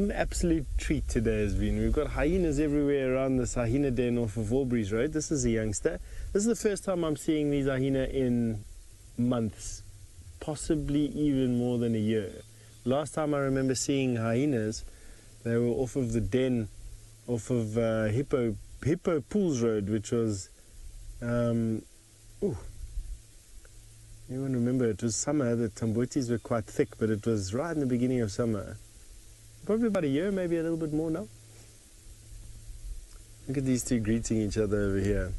an absolute treat today has been. We've got hyenas everywhere around this hyena den off of Walbury's Road. This is a youngster. This is the first time I'm seeing these hyena in months, possibly even more than a year. Last time I remember seeing hyenas, they were off of the den, off of Hippo Pools Road, which was, anyone remember, it was summer. The tambotis were quite thick, but it was right in the beginning of summer. Probably about a year, maybe a little bit more now. Look at these two greeting each other over here.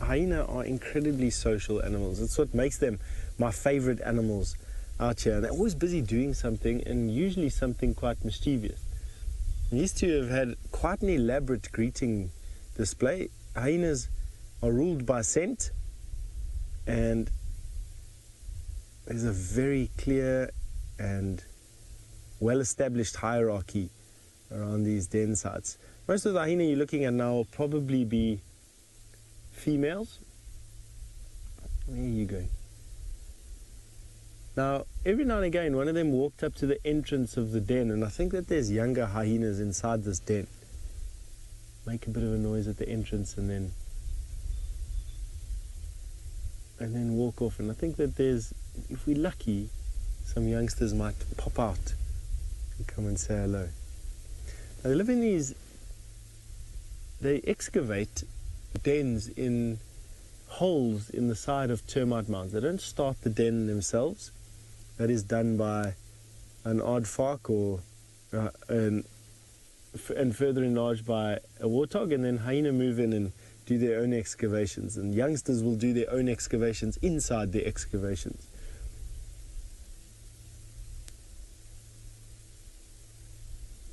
Hyena are incredibly social animals. It's what makes them my favorite animals out here. And they're always busy doing something, and usually something quite mischievous. And these two have had quite an elaborate greeting display. Hyenas are ruled by scent, and there's a very clear and well-established hierarchy around these den sites. Most of the hyena you're looking at now will probably be females. Where are you going? Now, every now and again, one of them walked up to the entrance of the den, and I think that there's younger hyenas inside this den. Make a bit of a noise at the entrance and then walk off. And I think that there's, if we're lucky, some youngsters might pop out and come and say hello. Now, they live in these, they excavate dens in holes in the side of termite mounds. They don't start the den themselves. That is done by an aardvark and further enlarged by a warthog, and then hyena move in and do their own excavations. And youngsters will do their own excavations inside the excavations.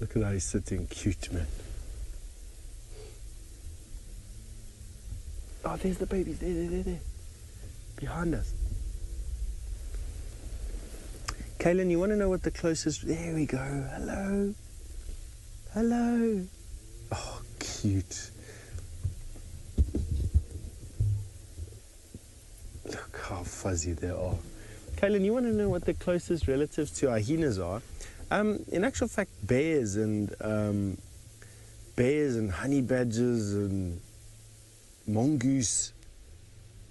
Look at how he's sitting, cute, man. Oh, there's the babies, there. Behind us. Kaylin, you want to know what the closest... There we go, hello. Hello. Oh, cute. Look how fuzzy they are. Kaylin, you want to know what the closest relatives to hyenas are? In actual fact, bears and honey badgers and mongoose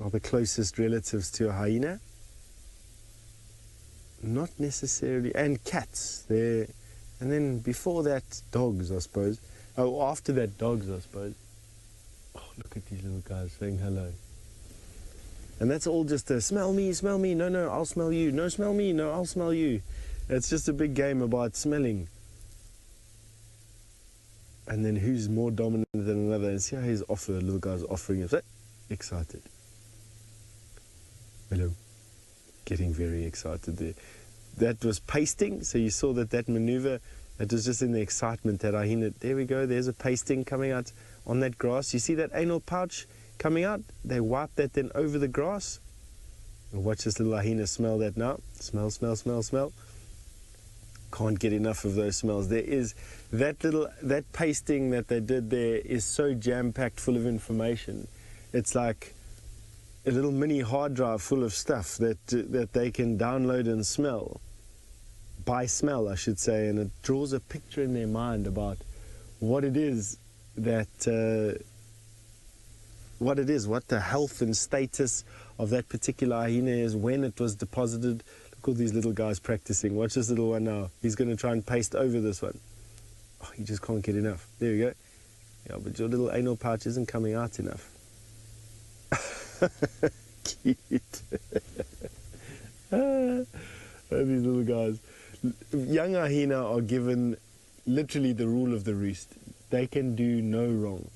are the closest relatives to a hyena. Not necessarily, and cats. And then before that, dogs, I suppose. Oh, after that, dogs, I suppose. Oh, look at these little guys saying hello. And that's all just a smell me, no, I'll smell you. No, smell me, no, I'll smell you. It's just a big game about smelling. And then who's more dominant than another. And see how the little guy's offering himself. Excited. Hello. Getting very excited there. That was pasting, so you saw that maneuver, that was just in the excitement that hyena. There we go, there's a pasting coming out on that grass. You see that anal pouch coming out? They wipe that then over the grass. And watch this little hyena smell that now. Smell, smell, smell, smell. Can't get enough of those smells. There is that pasting that they did there is so jam-packed full of information. It's like a little mini hard drive full of stuff that they can download and smell. By smell, I should say, and it draws a picture in their mind about what it is that what the health and status of that particular hyena is, when it was deposited. Look at these little guys practicing. Watch this little one now. He's going to try and paste over this one. Oh, he just can't get enough. There we go. Yeah, but your little anal pouch isn't coming out enough. Cute. These little guys. Young hyena are given literally the rule of the roost. They can do no wrong.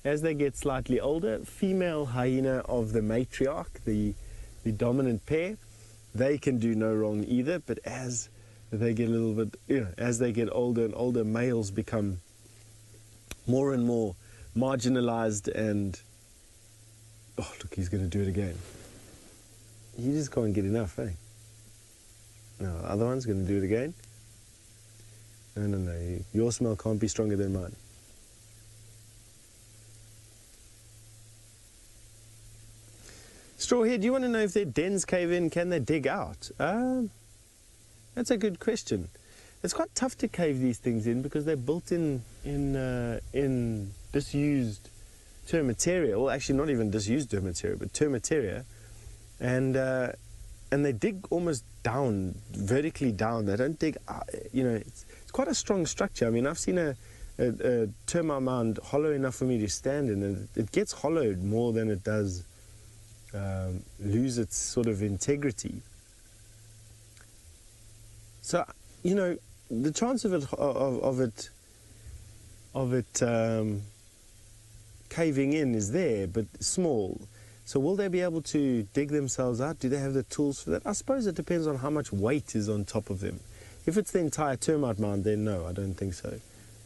As they get slightly older, female hyena of the matriarch, the dominant pair, they can do no wrong either. But as they get a little bit, as they get older and older, males become more and more marginalized. And oh, look, he's going to do it again. You just can't get enough, eh? No, the other one's going to do it again. No. Your smell can't be stronger than mine. Strawhead, do you want to know if their dens cave in, can they dig out? That's a good question. it's quite tough to cave these things in because they're built in disused term material. Well, actually, not even disused term material, but term material, and they dig almost down, vertically down. They don't dig, it's quite a strong structure. I mean, I've seen a termite mound hollow enough for me to stand in, and it gets hollowed more than it does lose its sort of integrity. So, the chance of it caving in is there, but small. So will they be able to dig themselves out? Do they have the tools for that? I suppose it depends on how much weight is on top of them. If it's the entire termite mound, then no, I don't think so.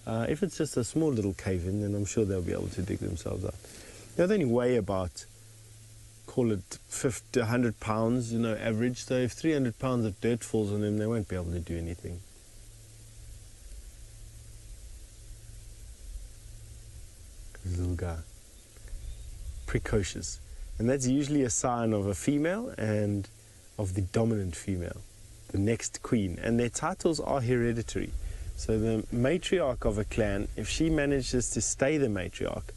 If it's just a small little cave-in, then I'm sure they'll be able to dig themselves out. They only weigh about, call it 50, 100 pounds, average. So if 300 pounds of dirt falls on them, they won't be able to do anything. This little guy, precocious. And that's usually a sign of a female and of the dominant female, the next queen. And their titles are hereditary. So the matriarch of a clan, if she manages to stay the matriarch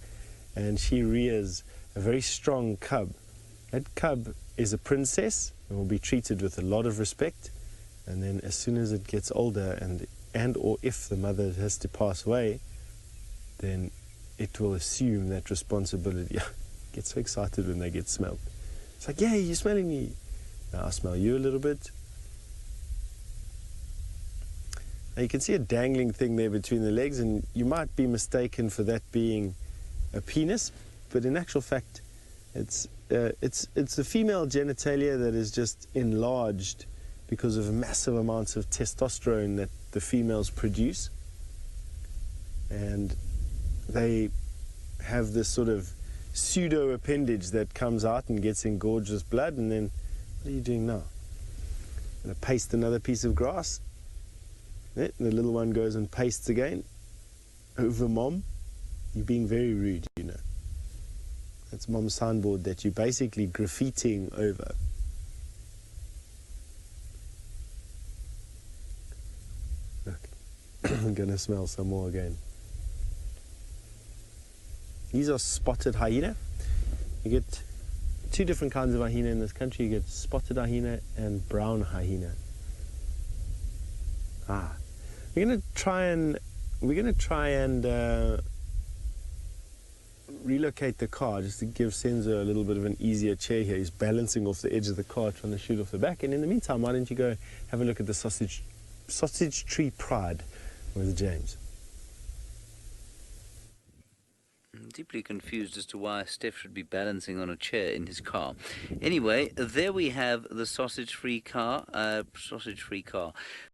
and she rears a very strong cub, that cub is a princess and will be treated with a lot of respect. And then as soon as it gets older and or if the mother has to pass away, then it will assume that responsibility. Get so excited when they get smelled. It's like, yeah, you're smelling me. Now I smell you a little bit. Now you can see a dangling thing there between the legs, and you might be mistaken for that being a penis, but in actual fact, it's the female genitalia that is just enlarged because of massive amounts of testosterone that the females produce, and they have this sort of pseudo appendage that comes out and gets engorged with blood. And then what are you doing now? Gonna paste another piece of grass. The little one goes and pastes again over mom. You're being very rude, That's mom's signboard that you're basically graffitiing over. Look, I'm gonna smell some more again. These are spotted hyena. You get two different kinds of hyena in this country. You get spotted hyena and brown hyena. We're gonna try and relocate the car just to give Senzo a little bit of an easier chair here. He's balancing off the edge of the car, trying to shoot off the back. And in the meantime, why don't you go have a look at the sausage tree pride with James. I'm deeply confused as to why Steph should be balancing on a chair in his car. Anyway, there we have the sausage-free car.